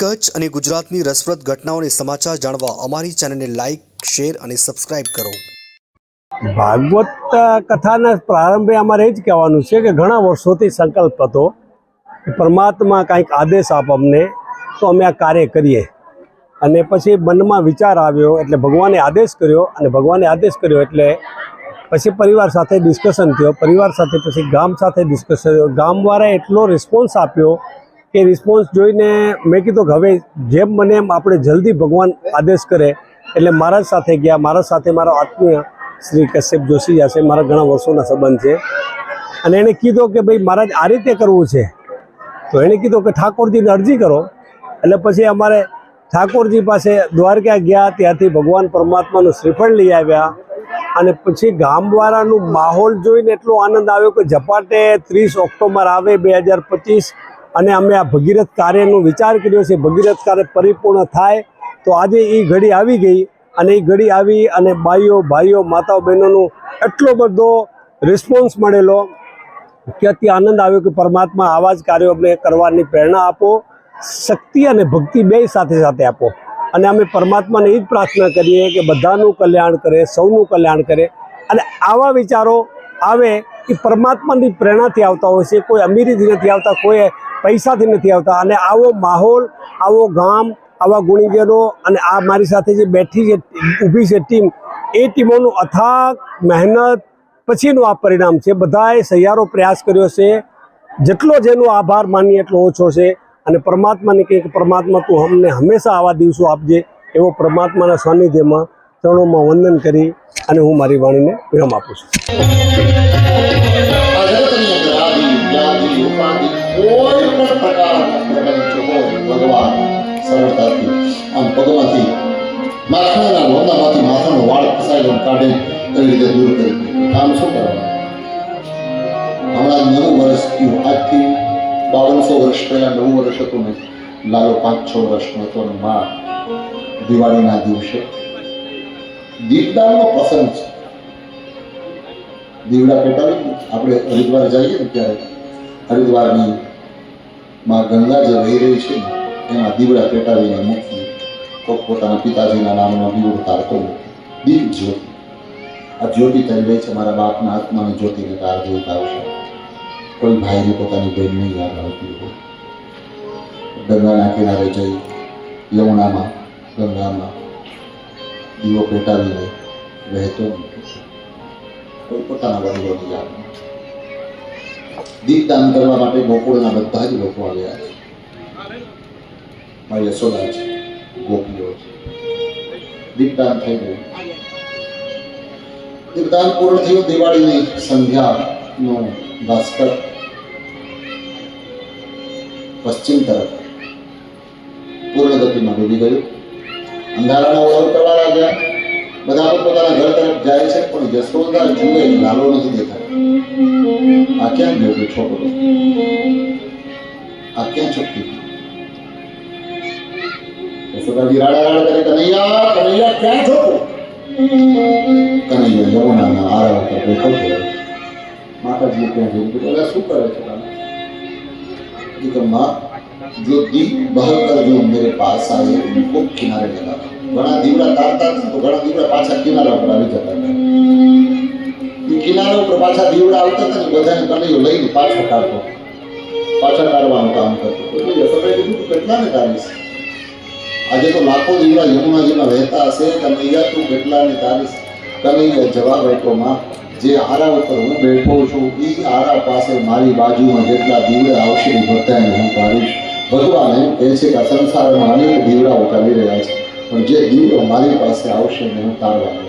કચ્છ અને ગુજરાતની રસપ્રદ ઘટનાઓને સમાચાર જાણવા અમારી ચેનલને લાઇક, શેર અને સબસ્ક્રાઇબ કરો. ભાગવત કથાના પ્રારંભે અમારે એ જ કહેવાનું છે કે ઘણા વર્ષોથી સંકલ્પ હતો કે પરમાત્મા કાંઈક આદેશ આપ અમને તો અમે આ કાર્ય કરીએ. અને પછી મનમાં વિચાર આવ્યો એટલે ભગવાને આદેશ કર્યો, અને ભગવાને આદેશ કર્યો એટલે પછી પરિવાર સાથે ડિસ્કશન થયો. પરિવાર સાથે પછી ગામ સાથે ડિસ્કશન થયો. ગામવાળાએ એટલો રિસ્પોન્સ આપ્યો કે રિસ્પોન્સ જોઈને મેં કીધું કે હવે જેમ બને એમ આપણે જલ્દી ભગવાન આદેશ કરે. એટલે મહારાજ સાથે ગયા. મહારાજ સાથે મારો આત્મીય શ્રી કશ્યપ જોશી છે, મારા ઘણા વર્ષોના સંબંધ છે. અને એણે કીધું કે ભાઈ મહારાજ આ રીતે કરવું છે. તો એણે કીધું કે ઠાકોરજીને અરજી કરો. એટલે પછી અમારે ઠાકોરજી પાસે દ્વારકા ગયા. ત્યાંથી ભગવાન પરમાત્માનું શ્રીફળ લઈ આવ્યા. અને પછી ગામવાળાનું માહોલ જોઈને એટલો આનંદ આવ્યો કે ઝપાટે 30 ઓક્ટોબર આવે 2025 અને અમે આ ભગીરથ કાર્યનો વિચાર કર્યો છે. ભગીરથ કાર્ય પરિપૂર્ણ થાય તો આજે એ ઘડી આવી ગઈ. અને એ ઘડી આવી અને ભાઈઓ માતાઓ બહેનોનો એટલો બધો રિસ્પોન્સ મળેલો કે અતિ આનંદ આવ્યો કે પરમાત્મા આવા જ કાર્યો અમને કરવાની પ્રેરણા આપો, શક્તિ અને ભક્તિ બે સાથે સાથે આપો. અને અમે પરમાત્માને એ જ પ્રાર્થના કરીએ કે બધાનું કલ્યાણ કરે, સૌનું કલ્યાણ કરે. અને આવા વિચારો આવે એ પરમાત્માની પ્રેરણાથી આવતા હોય છે. કોઈ અમીરીથી નથી આવતા, કોઈ પૈસાથી નથી આવતા. અને આવો માહોલ, આવો ગામ, આવા ગુણીજનો અને આ મારી સાથે જે બેઠી છે, ઊભી છે ટીમ, એ ટીમોનું અથાગ મહેનત પછીનું આ પરિણામ છે. બધાએ સહિયારો પ્રયાસ કર્યો છે. જેટલો જેનો આભાર માનીએ એટલો ઓછો છે. અને પરમાત્માને કહે કે પરમાત્મા તું અમને હંમેશા આવા દિવસો આપજે, એવો પરમાત્માના સાનિધ્યમાં ચરણોમાં વંદન કરી અને હું મારી વાણીને વિરામ આપું છું. સરળતાથી આમ પગમાંથી માથાના લોંદામાંથી માથાનો વાળ ફસાયેલો કાઢે એવી રીતે દૂર કરી કામ શું કરવાનું. હમણાં 9 વર્ષ થયું. આજથી 5200 વર્ષ પહેલા 9 વર્ષ હતું ને, લાલો 5-6 વર્ષનો હતો. ને માં દિવાળીના દિવસે દીપદાનનો પ્રસંગ છે. દીવડા પેટાવી આપણે હરિદ્વાર જઈએ ને ત્યારે હરિદ્વારની માં ગંગા જે વહી રહી છે ને એમાં દીવડા પેટાવીને મૂકી પોતાના પિતાજીના નામનો દીવડો તારતો દીપ જ્યોતિ. આ જ્યોતિ થઈ રહી છે. મારા બાપના આત્માની જ્યોતિને તાર જોઈ આવશે. કોઈ ભાઈને પોતાની બહેનને યાદ આવતી હોય, ગંગાના કિનારે જઈ યમુનામાં ગંગામાં દીવો પેટાવીને વહેતો કોઈ પોતાના વડીલોની યાદમાં દીપદાન કરવા માટે ગોકુળના બધા જ લોકો આવ્યા છે. મારી યશોદા છે, ગોપીઓ છે. દીપદાન થઈ ગયું. દીપદાન પૂર્ણ થયું. દિવાળીની સંધ્યાનો ભાસ્કર પશ્ચિમ તરફ પૂર્ણ ગતિમાં ડૂબી ગયું. અંધારાના ઓળખ કરવા લાગ્યા. બધા પોતાના ઘર તરફ જાય છે, પણ યશોદા જુએ લાલો નથી દેખાતો. આ ક્યાં ગયો કે છોકરો? આ ક્યાં છૂટકી? યશોદાજી રાડા કરે, કનૈયા કનૈયા ક્યાં છો? કનૈયા યમુનાના આરા ઉપર બેઠો છે. માતાજી ક્યાં જવું? બધા શું કરે છે? માં जो दीप बहकर जो मेरे पास आए उनको किनारे लगा. घણા દીવડા તારતા હતા તો ઘણા દીવડા પાછા કિનારા ઉપર આવી જતા હતા. એ કિનારા ઉપર પાછા દીવડા આવતા હતા ને બધાને કનૈયો લઈને પાછો કાઢતો, પાછા કાઢવાનું કામ કરતો. એટલે યશોદાએ કીધું કેટલાને તારીશ? આજે તો લાખો દીવડા યમુનાજીમાં વહેતા હશે, કનૈયા તું કેટલાને તારીશ? કનૈયા જવાબ આપ્યો, માં જે આરા ઉપર હું બેઠો છું એ આરા પાસે મારી બાજુમાં જેટલા દીવડા આવશે એ બધાને હું તારીશ. ભગવાન એમ કહે છે કે આ સંસારમાં અનેક દીવડાઓ ચાલી રહ્યા છે, પણ જે દીવડો મારી પાસે આવશે ને હું તારવાનો